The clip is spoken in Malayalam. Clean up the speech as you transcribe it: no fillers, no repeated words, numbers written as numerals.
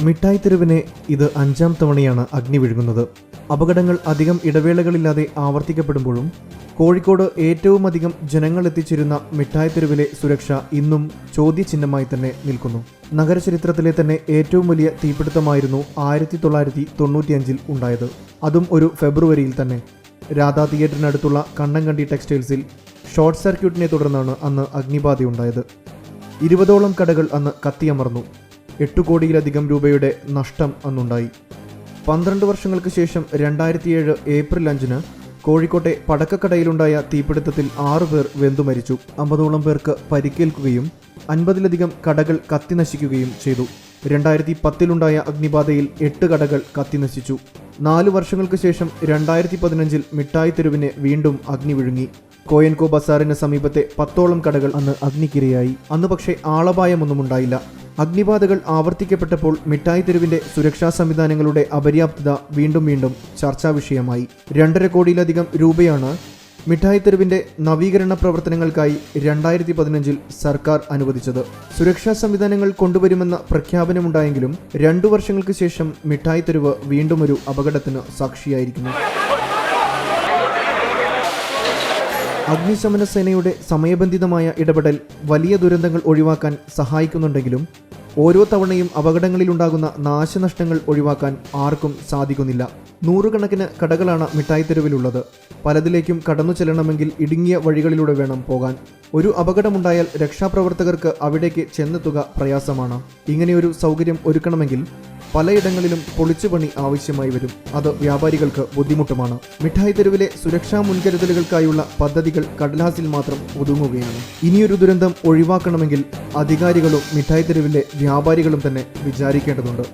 മിഠായി തെരുവിനെ ഇത് 5ാം തവണയാണ് അഗ്നി വിഴുങ്ങുന്നത്. അപകടങ്ങൾ അധികം ഇടവേളകളില്ലാതെ ആവർത്തിക്കപ്പെടുമ്പോഴും കോഴിക്കോട് ഏറ്റവും അധികം ജനങ്ങൾ എത്തിച്ചിരുന്ന മിഠായി തെരുവിലെ സുരക്ഷ ഇന്നും ചോദ്യചിഹ്നമായി തന്നെ നിൽക്കുന്നു. നഗരചരിത്രത്തിലെ തന്നെ ഏറ്റവും വലിയ തീപിടുത്തമായിരുന്നു 1995 ഉണ്ടായത്. അതും ഒരു ഫെബ്രുവരിയിൽ തന്നെ. രാധാ തിയേറ്ററിനടുത്തുള്ള കണ്ണങ്കണ്ടി ടെക്സ്റ്റൈൽസിൽ ഷോർട്ട് സർക്യൂട്ടിനെ തുടർന്നാണ് അന്ന് അഗ്നിബാധയുണ്ടായത്. 20ഓളം കടകൾ അന്ന് കത്തിയമർന്നു. 8 കോടിയിലധികം രൂപയുടെ നഷ്ടം അന്നുണ്ടായി. 12 വർഷങ്ങൾക്ക് ശേഷം 2007 ഏപ്രിൽ 5 കോഴിക്കോട്ടെ പടക്കക്കടയിലുണ്ടായ തീപിടുത്തത്തിൽ 6 പേർ വെന്തുമരിച്ചു. 50ഓളം പേർക്ക് പരിക്കേൽക്കുകയും 50ലധികം കടകൾ കത്തിനശിക്കുകയും ചെയ്തു. 2010 അഗ്നിബാധയിൽ 8 കടകൾ കത്തിനശിച്ചു. 4 വർഷങ്ങൾക്ക് ശേഷം 2015 മിഠായി തെരുവിനെ വീണ്ടും അഗ്നി വിഴുങ്ങി. കോയൻകോ ബസാറിന് സമീപത്തെ 10ഓളം കടകൾ അന്ന് അഗ്നിക്കിരയായി. അന്ന് പക്ഷേ ആളപായമൊന്നും ഉണ്ടായില്ല. അഗ്നിബാധകൾ ആവർത്തിക്കപ്പെട്ടപ്പോൾ മിഠായി തെരുവിന്റെ സുരക്ഷാ സംവിധാനങ്ങളുടെ അപര്യാപ്തത വീണ്ടും ചർച്ചാ വിഷയമായി. 2.5 കോടിയിലധികം രൂപയാണ് മിഠായി തെരുവിന്റെ നവീകരണ പ്രവർത്തനങ്ങൾക്കായി 2015 സർക്കാർ അനുവദിച്ചത്. സുരക്ഷാ സംവിധാനങ്ങൾ കൊണ്ടുവരുമെന്ന പ്രഖ്യാപനമുണ്ടായെങ്കിലും 2 വർഷങ്ങൾക്ക് ശേഷം മിഠായി തെരുവ് വീണ്ടും ഒരു അപകടത്തിന് സാക്ഷിയായിരിക്കുന്നു. അഗ്നിശമന സേനയുടെ സമയബന്ധിതമായ ഇടപെടൽ വലിയ ദുരന്തങ്ങൾ ഒഴിവാക്കാൻ സഹായിക്കുന്നുണ്ടെങ്കിലും ഓരോ തവണയും അപകടങ്ങളിലുണ്ടാകുന്ന നാശനഷ്ടങ്ങൾ ഒഴിവാക്കാൻ ആർക്കും സാധിക്കുന്നില്ല. 100 കണക്കിന് കടകളാണ് മിഠായി തെരുവിലുള്ളത്. പലതിലേക്കും കടന്നു ചെല്ലണമെങ്കിൽ ഇടുങ്ങിയ വഴികളിലൂടെ വേണം പോകാൻ. ഒരു അപകടമുണ്ടായാൽ രക്ഷാപ്രവർത്തകർക്ക് അവിടേക്ക് ചെന്നെത്തുക പ്രയാസമാണ്. ഇങ്ങനെയൊരു സൗകര്യം ഒരുക്കണമെങ്കിൽ പലയിടങ്ങളിലും പൊളിച്ചുപണി ആവശ്യമായി വരും. അത് വ്യാപാരികൾക്ക് ബുദ്ധിമുട്ടുമാണ്. മിഠായി തെരുവിലെ സുരക്ഷാ മുൻകരുതലുകൾക്കായുള്ള പദ്ധതികൾ കടലാസിൽ മാത്രം ഒതുങ്ങുകയാണ്. ഇനിയൊരു ദുരന്തം ഒഴിവാക്കണമെങ്കിൽ അധികാരികളും മിഠായി തെരുവിലെ വ്യാപാരികളും തന്നെ വിചാരിക്കേണ്ടതുണ്ട്.